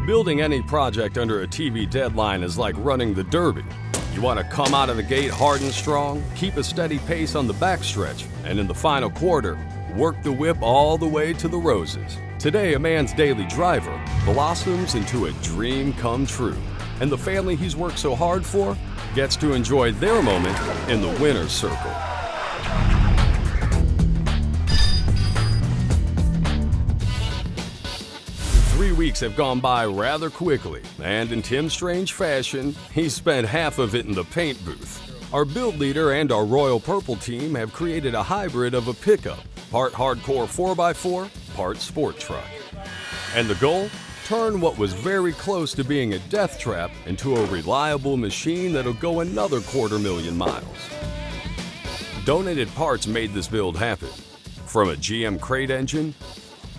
Building any project under a TV deadline is like running the Derby. You want to come out of the gate hard and strong, keep a steady pace on the backstretch, and in the final quarter, work the whip all the way to the roses. Today, a man's daily driver blossoms into a dream come true, and the family he's worked so hard for gets to enjoy their moment in the winner's circle. 3 weeks have gone by rather quickly, and in Tim's strange fashion, he spent half of it in the paint booth. Our build leader and our Royal Purple team have created a hybrid of a pickup, part hardcore 4x4, part sport truck. And the goal? Turn what was very close to being a death trap into a reliable machine that'll go another 250,000 miles. Donated parts made this build happen, from a GM crate engine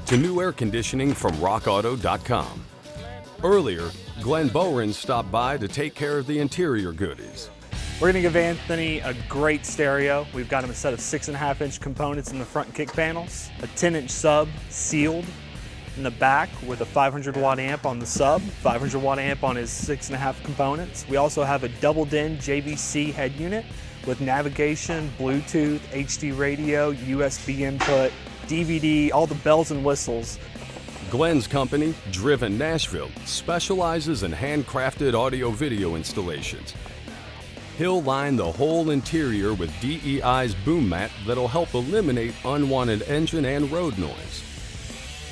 to new air conditioning from rockauto.com. Earlier, Glenn Bowen stopped by to take care of the interior goodies. We're gonna give Anthony a great stereo. We've got him a set of 6.5-inch components in the front kick panels, a 10-inch sub sealed in the back with a 500-watt amp on the sub, 500-watt amp on his 6.5 components. We also have a double-DIN JVC head unit with navigation, Bluetooth, HD radio, USB input, DVD, all the bells and whistles. Glenn's company, Driven Nashville, specializes in handcrafted audio-video installations. He'll line the whole interior with DEI's boom mat that'll help eliminate unwanted engine and road noise.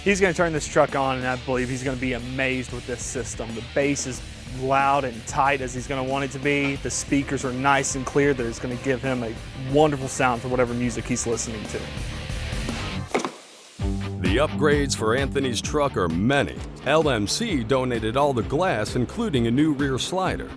He's going to turn this truck on, and I believe he's going to be amazed with this system. The bass is loud and tight as he's going to want it to be. The speakers are nice and clear that it's going to give him a wonderful sound for whatever music he's listening to. The upgrades for Anthony's truck are many. LMC donated all the glass, including a new rear slider.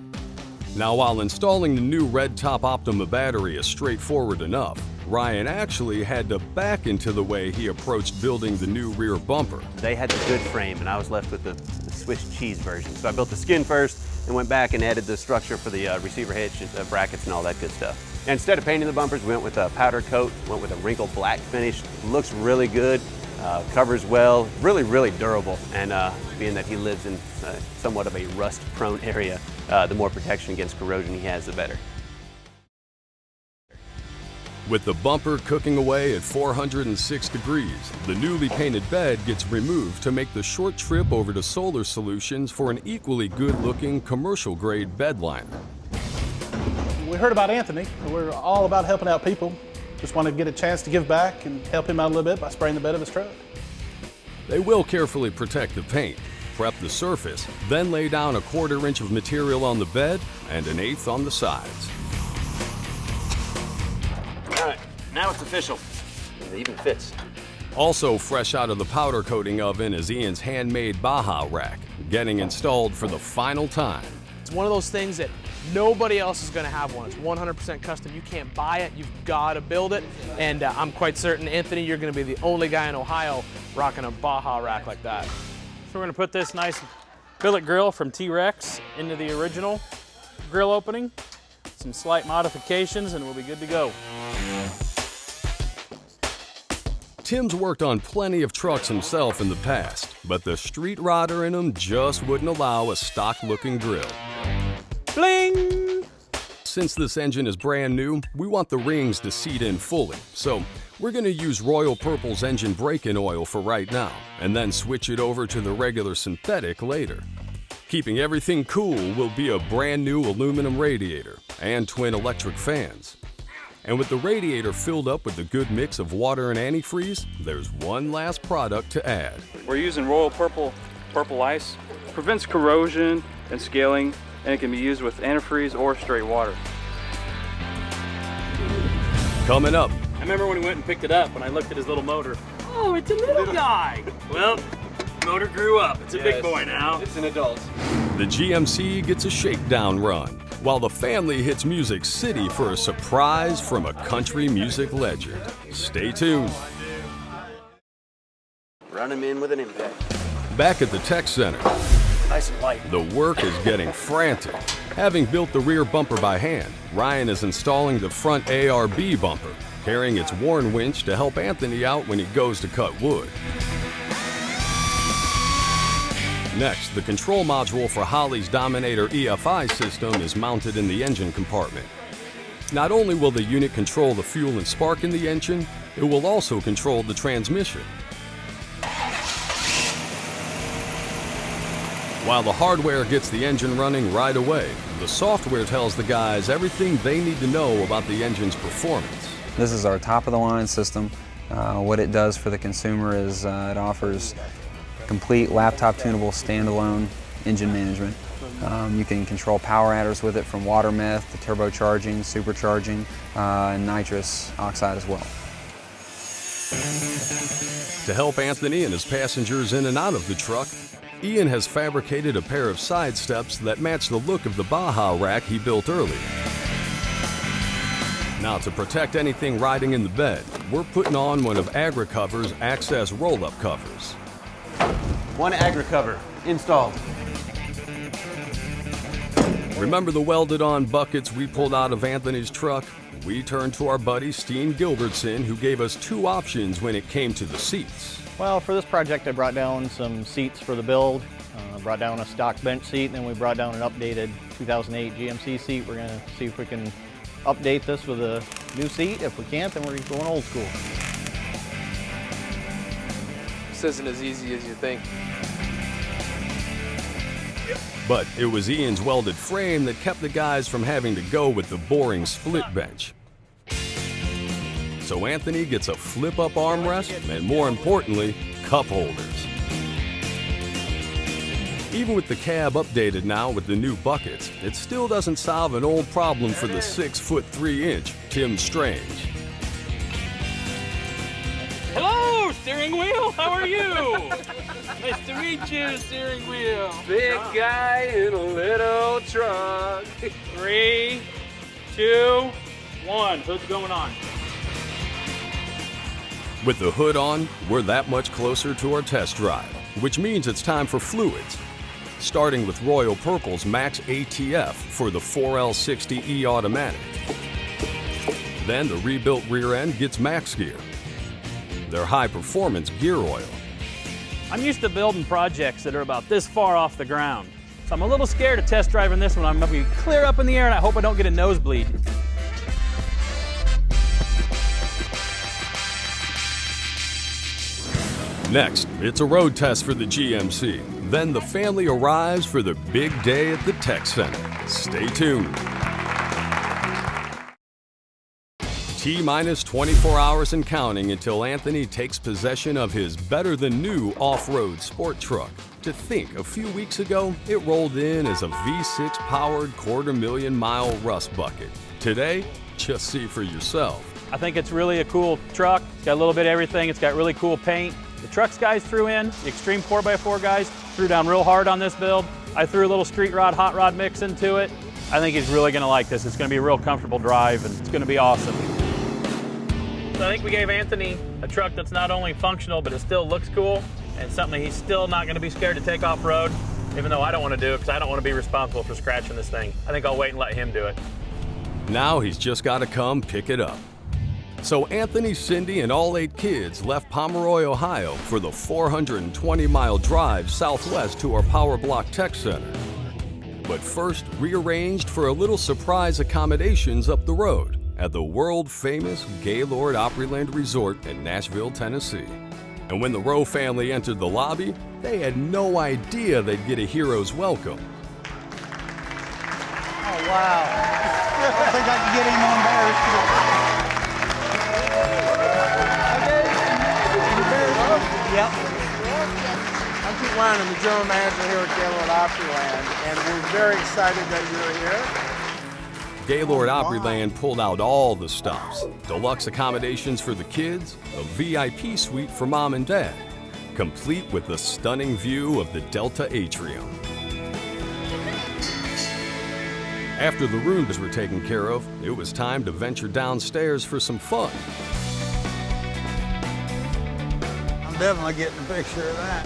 Now, while installing the new red top Optima battery is straightforward enough, Ryan actually had to back into the way he approached building the new rear bumper. They had the good frame, and I was left with the Swiss cheese version. So I built the skin first and went back and added the structure for the receiver hitch, brackets, and all that good stuff. And instead of painting the bumpers, we went with a powder coat, went with a wrinkled black finish. Looks really good. Covers well, really durable, and being that he lives in somewhat of a rust-prone area, the more protection against corrosion he has, the better. With the bumper cooking away at 406 degrees, the newly painted bed gets removed to make the short trip over to Solar Solutions for an equally good-looking commercial-grade bed liner. We heard about Anthony. We're all about helping out people. Just want to get a chance to give back and help him out a little bit by spraying the bed of his truck. They will carefully protect the paint, prep the surface, then lay down a 1/4 inch of material on the bed and an 1/8 on the sides. All right, now it's official. It even fits. Also fresh out of the powder coating oven is Ian's handmade Baja rack, getting installed for the final time. It's one of those things that nobody else is going to have one. It's 100% custom. You can't buy it. You've got to build it. And I'm quite certain, Anthony, you're going to be the only guy in Ohio rocking a Baja rack like that. So we're going to put this nice billet grill from T-Rex into the original grill opening. Some slight modifications and we'll be good to go. Tim's worked on plenty of trucks himself in the past, but the street rodder in him just wouldn't allow a stock-looking grill. Bling! Since this engine is brand new, we want the rings to seat in fully, so we're going to use Royal Purple's engine break-in oil for right now, and then switch it over to the regular synthetic later. Keeping everything cool will be a brand new aluminum radiator and twin electric fans. And with the radiator filled up with a good mix of water and antifreeze, there's one last product to add. We're using Royal Purple Ice. Prevents corrosion and scaling, and it can be used with antifreeze or straight water. Coming up. I remember when we went and picked it up and I looked at his little motor. Oh, it's a little guy. Well, motor grew up. It's a big boy now. It's an adult. The GMC gets a shakedown run, while the family hits Music City for a surprise from a country music legend. Stay tuned. Run him in with an impact. Back at the tech center, Nice and light. the work is getting frantic. Having built the rear bumper by hand, Ryan is installing the front ARB bumper, carrying its worn winch to help Anthony out when he goes to cut wood. Next, the control module for Holley's Dominator EFI system is mounted in the engine compartment. Not only will the unit control the fuel and spark in the engine, it will also control the transmission. While the hardware gets the engine running right away, the software tells the guys everything they need to know about the engine's performance. This is our top-of-the-line system. What it does for the consumer is it offers complete laptop-tunable standalone engine management. You can control power adders with it, from water meth to turbocharging, supercharging, and nitrous oxide as well. To help Anthony and his passengers in and out of the truck, Ian has fabricated a pair of side steps that match the look of the Baja rack he built earlier. Now, to protect anything riding in the bed, we're putting on one of AgriCover's access roll-up covers. One AgriCover installed. Remember the welded-on buckets we pulled out of Anthony's truck? We turned to our buddy Steen Gilbertson, who gave us two options when it came to the seats. Well, for this project, I brought down some seats for the build. Brought down a stock bench seat, and then we brought down an updated 2008 GMC seat. We're gonna see if we can update this with a new seat. If we can't, then we're going old school. This isn't as easy as you think. But it was Ian's welded frame that kept the guys from having to go with the boring split bench. So Anthony gets a flip-up armrest and, more importantly, cup holders. Even with the cab updated now with the new buckets, it still doesn't solve an old problem for the 6'3" Tim Strange. Hello, steering wheel. How are you? Nice to meet you, steering wheel. Big guy in a little truck. 3, 2, 1. Hood's going on. With the hood on, we're that much closer to our test drive, which means it's time for fluids. Starting with Royal Purple's Max ATF for the 4L60E automatic. Then the rebuilt rear end gets Max Gear, their high-performance gear oil. I'm used to building projects that are about this far off the ground. So I'm a little scared of test driving this one. I'm going to be clear up in the air, and I hope I don't get a nosebleed. Next, it's a road test for the GMC. Then the family arrives for the big day at the Tech Center. Stay tuned. T-minus 24 hours and counting until Anthony takes possession of his better-than-new off-road sport truck. To think, a few weeks ago, it rolled in as a V6-powered 250,000-mile rust bucket. Today, just see for yourself. I think it's really a cool truck. It's got a little bit of everything. It's got really cool paint. The trucks guys threw in, the Extreme 4x4 guys threw down real hard on this build. I threw a little street rod, hot rod mix into it. I think he's really gonna like this. It's gonna be a real comfortable drive, and it's gonna be awesome. So I think we gave Anthony a truck that's not only functional, but it still looks cool, and something he's still not gonna be scared to take off-road, even though I don't wanna do it, because I don't wanna be responsible for scratching this thing. I think I'll wait and let him do it. Now he's just gotta come pick it up. So Anthony, Cindy, and all 8 kids left Pomeroy, Ohio for the 420-mile drive southwest to our Power Block Tech Center. But first, rearranged for a little surprise accommodations up the road at the world-famous Gaylord Opryland Resort in Nashville, Tennessee. And when the Rowe family entered the lobby, they had no idea they'd get a hero's welcome. Oh, wow. I don't think I can get any more embarrassed. Yep. I'm Pete Ryan, I'm the general manager here at Gaylord Opryland, and we're very excited that you're here. Gaylord Opryland pulled out all the stops. Deluxe accommodations for the kids, a VIP suite for mom and dad, complete with the stunning view of the Delta Atrium. After the rooms were taken care of, it was time to venture downstairs for some fun. Definitely getting a picture of that.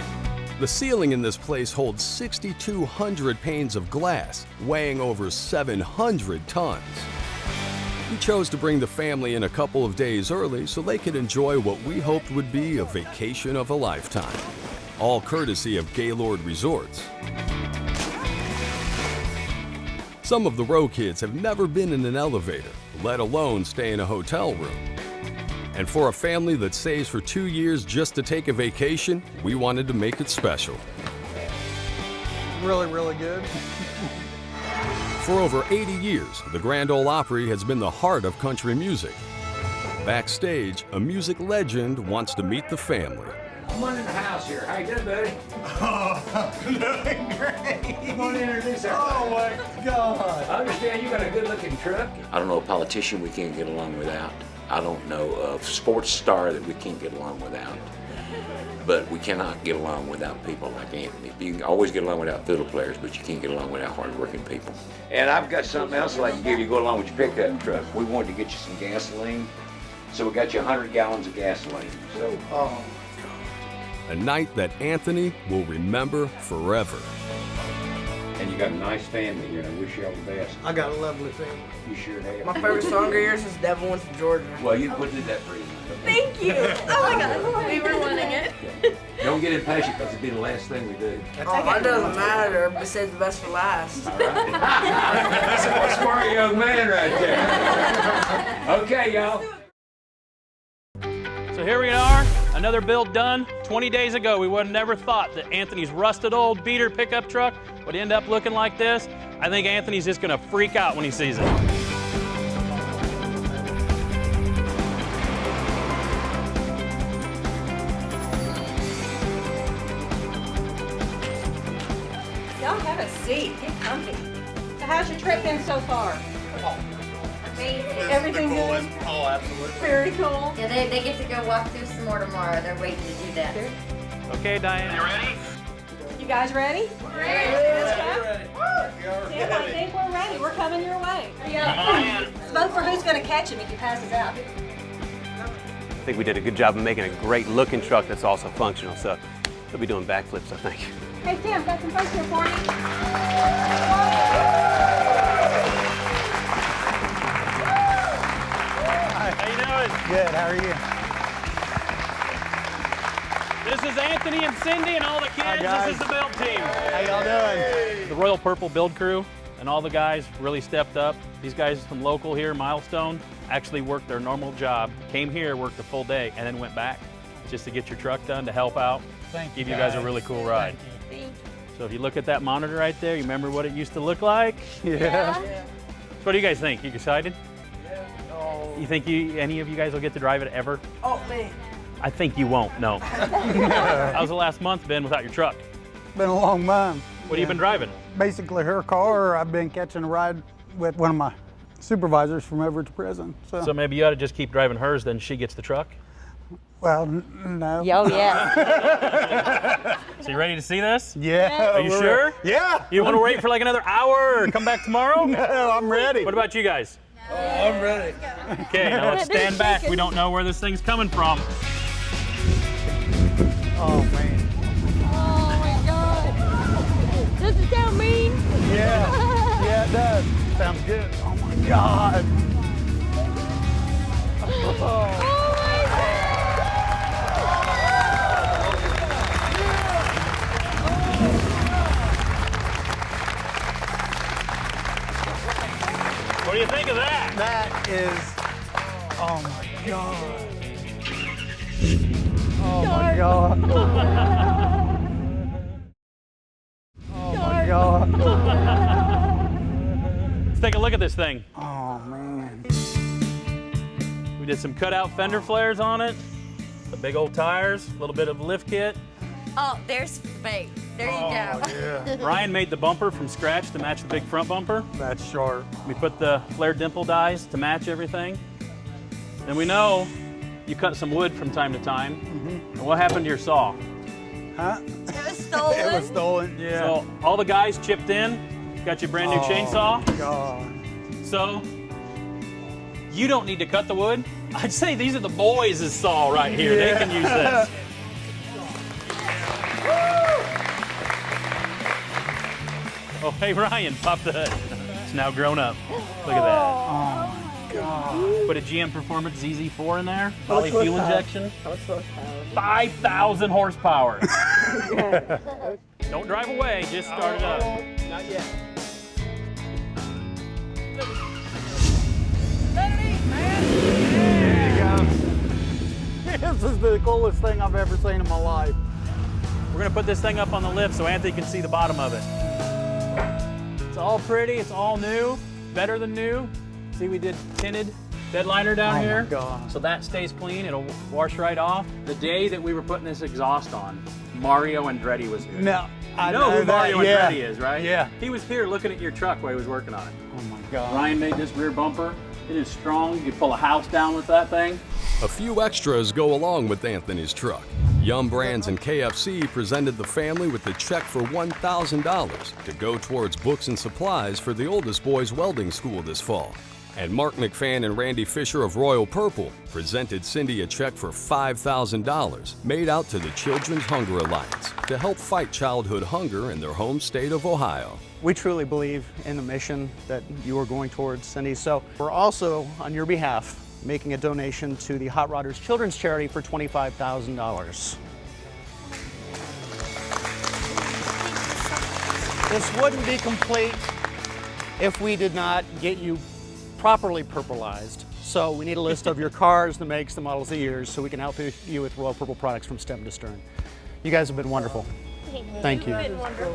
The ceiling in this place holds 6,200 panes of glass, weighing over 700 tons. We chose to bring the family in a couple of days early so they could enjoy what we hoped would be a vacation of a lifetime. all courtesy of Gaylord Resorts. Some of the row kids have never been in an elevator, let alone stay in a hotel room. And for a family that saves for 2 years just to take a vacation, we wanted to make it special. Really, really good. For over 80 years, the Grand Ole Opry has been the heart of country music. Backstage, a music legend wants to meet the family. Come on in the house here. How you doing, buddy? Oh, doing great. Come on in and introduce Oh everybody. my God. I understand you got a good-looking truck. I don't know a politician we can't get along without. I don't know a sports star that we can't get along without. But we cannot get along without people like Anthony. You can always get along without fiddle players, but you can't get along without hard-working people. And I've got something else I'd like to give you to go along with your pickup truck. We wanted to get you some gasoline, so we got you 100 gallons of gasoline. So, A night that Anthony will remember forever. and you got a nice family here, and I wish you all the best. I got a lovely family. You sure have. My favorite song of yours is Devil Went to Georgia. Well, you did that for you. Thank you. Oh my God, we were wanting it. Don't get impatient, because it'll be the last thing we do. Oh, mine doesn't matter, but save the best for last. All right. That's a smart young man right there. Okay, y'all. So here we are, another build done. 20 days ago, we would have never thought that Anthony's rusted old beater pickup truck would end up looking like this. I think Anthony's just gonna freak out when he sees it. Y'all have a seat, get comfy. So how's your trip been so far? Everything good? Oh, absolutely. Very cool. Yeah, they get to go walk through some more tomorrow. They're waiting to do that. Okay, Diane. You ready? You guys ready? Ready. Let's go. Tim, I think we're ready. We're coming your way. Vote for who's going to catch him if he passes out. I think we did a good job of making a great looking truck that's also functional. So they'll be doing backflips, I think. Hey, Tim, got some folks here for How you doing? Good, how are you? This is Anthony and Cindy and all the kids. This is the build team. How y'all doing? The Royal Purple build crew and all the guys really stepped up. These guys from local here, Milestone, actually worked their normal job, came here, worked a full day, and then went back just to get your truck done, to help out. Thank Give you guys a really cool ride. So if you look at that monitor right there, you remember what it used to look like? Yeah. So what do you guys think? You excited? You think any of you guys will get to drive it ever? Oh, man. I think you won't, no. How's the last month been without your truck? Been a long month. What have you been driving? Basically her car. I've been catching a ride with one of my supervisors from over to prison. So maybe you ought to just keep driving hers, then she gets the truck? Well, no. Oh, yeah. So you ready to see this? Yeah. Are you sure? Yeah. You want to wait for like another hour or come back tomorrow? No, I'm ready. What about you guys? Oh, I'm ready. Okay, now let's stand back. We don't know where this thing's coming from. Oh, man. Oh, my God. Does it sound mean? Yeah. Yeah, it does. Sounds good. Oh, my God. Oh, my God. What do you think of that? That is, oh, my God. Oh, my God. Oh, my God. Let's take a look at this thing. Oh, man. We did some cutout fender flares on it, the big old tires, a little bit of lift kit. Oh, there's fake. There you go. Yeah. Ryan made the bumper from scratch to match the big front bumper. That's sharp. We put the flare dimple dies to match everything. And we know you cut some wood from time to time. And what happened to your saw? Huh? It was stolen. It was stolen, yeah. So all the guys chipped in, got you a brand new chainsaw. God. So you don't need to cut the wood. I'd say these are the boys' saw right here. Yeah. They can use this. Oh, hey, Ryan, pop the hood. It's now grown up. Look at that. Oh, my God. Put a GM Performance ZZ4 in there. Poly fuel injection. How much horsepower? 5,000 horsepower. Don't drive away, just start it up. Not yet. This is the coolest thing I've ever seen in my life. We're gonna put this thing up on the lift so Anthony can see the bottom of it. It's all pretty, it's all new, better than new. See, we did tinted bed liner down here. Oh my God. So that stays clean, it'll wash right off. The day that we were putting this exhaust on, Mario Andretti was here. No, I know who that, Mario yeah. Andretti is, right? Yeah. He was here looking at your truck while he was working on it. Oh my God. Ryan made this rear bumper. It is strong. You can pull a house down with that thing. A few extras go along with Anthony's truck. Yum Brands and KFC presented the family with a check for $1,000 to go towards books and supplies for the oldest boy's welding school this fall. And Mark McFan and Randy Fisher of Royal Purple presented Cindy a check for $5,000 made out to the Children's Hunger Alliance to help fight childhood hunger in their home state of Ohio. We truly believe in the mission that you are going towards, Cindy. So we're also, on your behalf, making a donation to the Hot Rodders Children's Charity for $25,000. This wouldn't be complete if we did not get you properly purpleized. So we need a list of your cars, the makes, the models, the years, so we can help you with Royal Purple products from stem to stern. You guys have been wonderful. Thank you. You've been wonderful.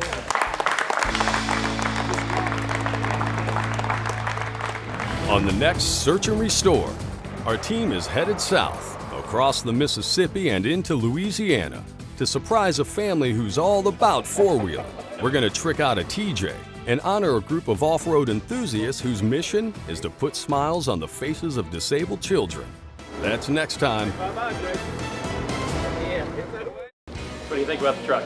On the next Search and Restore, our team is headed south, across the Mississippi and into Louisiana to surprise a family who's all about four-wheeling. We're going to trick out a TJ and honor a group of off-road enthusiasts whose mission is to put smiles on the faces of disabled children. That's next time. What do you think about the truck?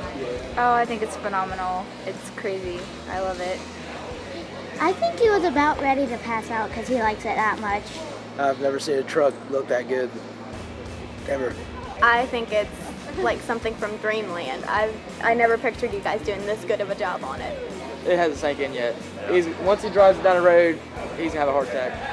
Oh, I think it's phenomenal. It's crazy. I love it. I think he was about ready to pass out because he likes it that much. I've never seen a truck look that good, ever. I think it's like something from Dreamland. I never pictured you guys doing this good of a job on it. It hasn't sank in yet. Once he drives it down the road, he's gonna have a heart attack.